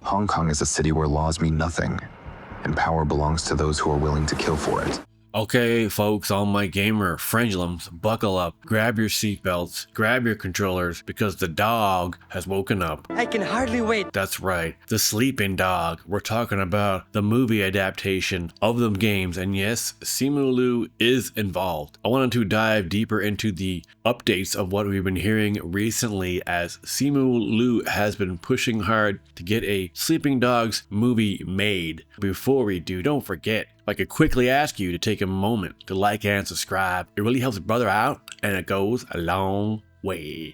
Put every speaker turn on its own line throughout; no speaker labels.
Hong Kong is a city where laws mean nothing, and power belongs to those who are willing to kill for it.
Okay, folks, all my gamer friendlums, buckle up, grab your seatbelts, grab your controllers, because the dog has woken up.
I can hardly wait.
That's right, the sleeping dog. We're talking about the movie adaptation of them games, and yes, Simu Liu is involved. I wanted to dive deeper into the updates of what we've been hearing recently, as Simu Liu has been pushing hard to get a Sleeping Dogs movie made. Before we do, don't forget, I could quickly ask you to take a moment to like and subscribe. It really helps a brother out, and it goes a long way.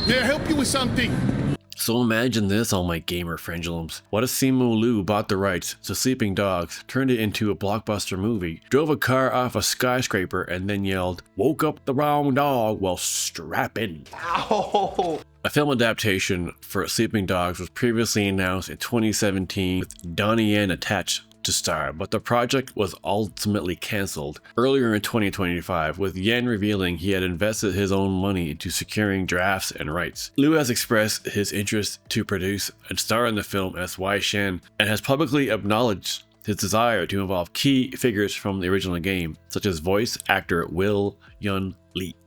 May I help you with something?
So imagine this, all my gamer friendulums. What if Simu Liu bought the rights to Sleeping Dogs, turned it into a blockbuster movie, drove a car off a skyscraper, and then yelled, "Woke up the wrong dog," while strapping.
Ow!
A film adaptation for Sleeping Dogs was previously announced in 2017 with Donnie Yen attached to star, but the project was ultimately cancelled earlier in 2025, with Yen revealing he had invested his own money into securing drafts and rights. Liu has expressed his interest to produce and star in the film as Wei Shen, and has publicly acknowledged his desire to involve key figures from the original game, such as voice actor Wei Shen.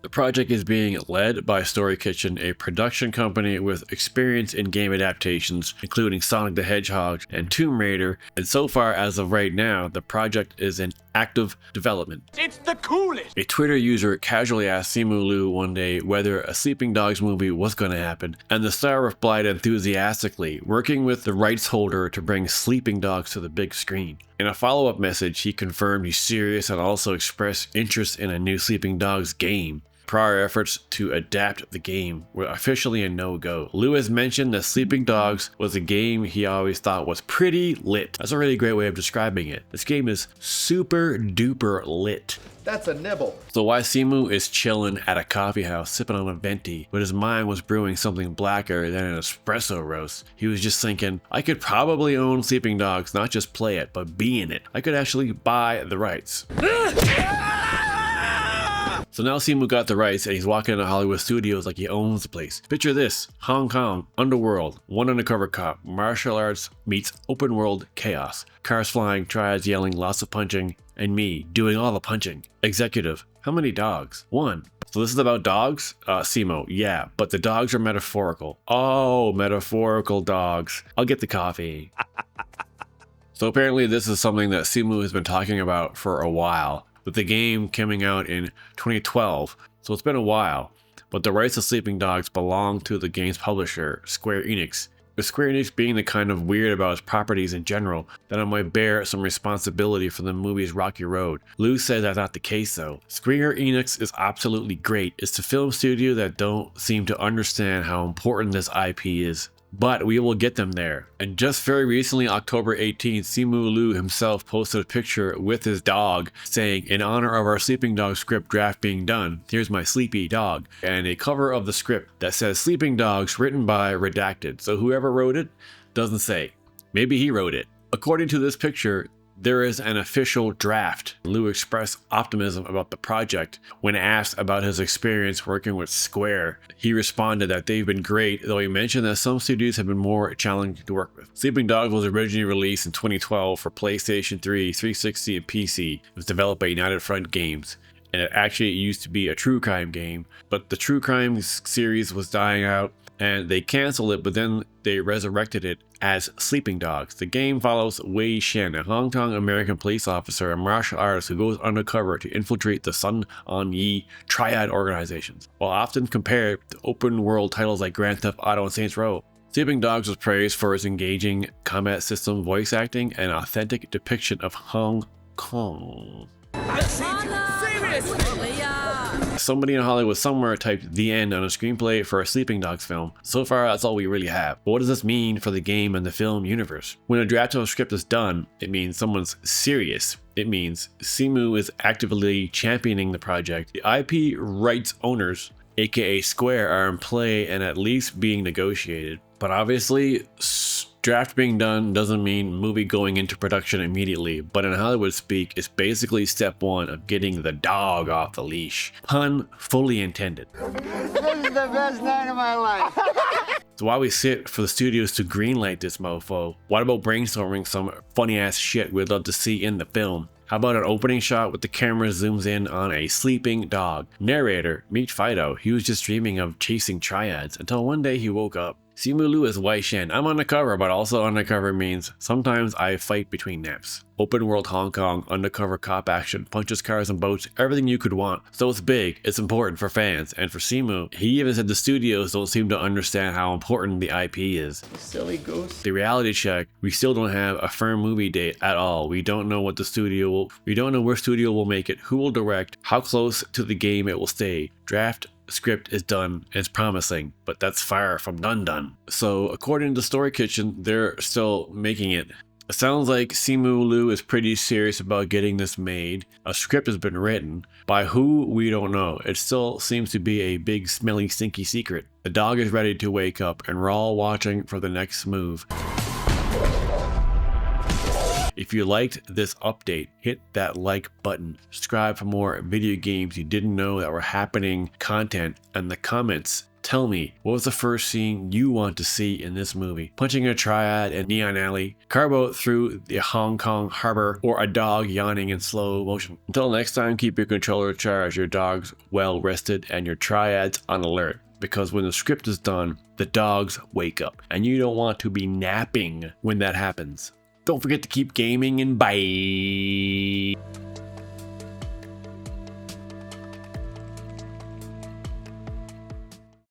The project is being led by Story Kitchen, a production company with experience in game adaptations, including Sonic the Hedgehog and Tomb Raider, and so far as of right now, the project is in active development.
It's the coolest!
A Twitter user casually asked Simu Liu one day whether a Sleeping Dogs movie was going to happen, and the star replied enthusiastically, working with the rights holder to bring Sleeping Dogs to the big screen. In a follow-up message, he confirmed he's serious and also expressed interest in a new Sleeping Dogs game. Prior efforts to adapt the game were officially a no-go. Liu has mentioned that Sleeping Dogs was a game he always thought was pretty lit. That's a really great way of describing it. This game is super duper lit.
That's a nibble.
So while Simu is chilling at a coffee house sipping on a venti, but his mind was brewing something blacker than an espresso roast, he was just thinking, I could probably own Sleeping Dogs, not just play it, but be in it. I could actually buy the rights. So now Simu got the rights and he's walking into Hollywood studios like he owns the place. Picture this: Hong Kong, underworld, one undercover cop, martial arts meets open world chaos. Cars flying, triads yelling, lots of punching, and me doing all the punching. Executive: how many dogs? One. So this is about dogs? Simu, yeah, but the dogs are metaphorical. Oh, metaphorical dogs. I'll get the coffee. So apparently this is something that Simu has been talking about for a while, with the game coming out in 2012, so it's been a while, but the rights to Sleeping Dogs belong to the game's publisher, Square Enix. With Square Enix being the kind of weird about its properties in general, that I might bear some responsibility for the movie's rocky road. Liu says that's not the case though. Square Enix is absolutely great. It's the film studio that don't seem to understand how important this IP is. But we will get them there. And just very recently, October 18th, Simu Liu himself posted a picture with his dog saying, in honor of our Sleeping Dog script draft being done, here's my sleepy dog. And a cover of the script that says Sleeping Dogs written by redacted. So whoever wrote it doesn't say. Maybe he wrote it. According to this picture, there is an official draft. Liu expressed optimism about the project when asked about his experience working with Square. He responded that they've been great, though he mentioned that some studios have been more challenging to work with. Sleeping Dogs was originally released in 2012 for PlayStation 3, 360, and PC. It was developed by United Front Games, and it actually used to be a true crime game, but the true crime series was dying out, and they canceled it, but then they resurrected it as Sleeping Dogs. The game follows Wei Shen, a Hong Kong American police officer and martial artist who goes undercover to infiltrate the Sun On Yi triad organizations. While often compared to open world titles like Grand Theft Auto and Saints Row, Sleeping Dogs was praised for its engaging combat system, voice acting, and authentic depiction of Hong Kong. Somebody in Hollywood somewhere typed "the end" on a screenplay for a Sleeping Dogs film. So far, that's all we really have. But what does this mean for the game and the film universe? When a draft of a script is done, it means someone's serious. It means Simu is actively championing the project. The IP rights owners, aka Square, are in play and at least being negotiated. But obviously, draft being done doesn't mean movie going into production immediately, but in Hollywood speak, it's basically step one of getting the dog off the leash. Pun fully intended.
This is the best night of my life.
So while we sit for the studios to greenlight this mofo, what about brainstorming some funny ass shit we'd love to see in the film? How about an opening shot with the camera zooms in on a sleeping dog? Narrator, meet Fido. He was just dreaming of chasing triads until one day he woke up. Simu Liu is Wei Shen. I'm undercover, but also undercover means sometimes I fight between naps. Open world Hong Kong, undercover cop action, punches cars and boats, everything you could want. So it's big, it's important for fans, and for Simu, he even said the studios don't seem to understand how important the IP is.
Silly goose.
The reality check, we still don't have a firm movie date at all. We don't know what we don't know where studio will make it, who will direct, how close to the game it will stay. Draft script is done, and it's promising, but that's far from done. So according to Story Kitchen, they're still making it. It sounds like Simu Liu is pretty serious about getting this made. A script has been written. By who, we don't know. It still seems to be a big, smelly, stinky secret. The dog is ready to wake up, and we're all watching for the next move. If you liked this update, hit that like button. Subscribe for more video games you didn't know that were happening content, and the comments. Tell me, what was the first scene you want to see in this movie? Punching a triad in Neon Alley, carboat through the Hong Kong harbor, or a dog yawning in slow motion. Until next time, keep your controller charged, your dogs well rested, and your triads on alert. Because when the script is done, the dogs wake up, and you don't want to be napping when that happens. Don't forget to keep gaming, and bye!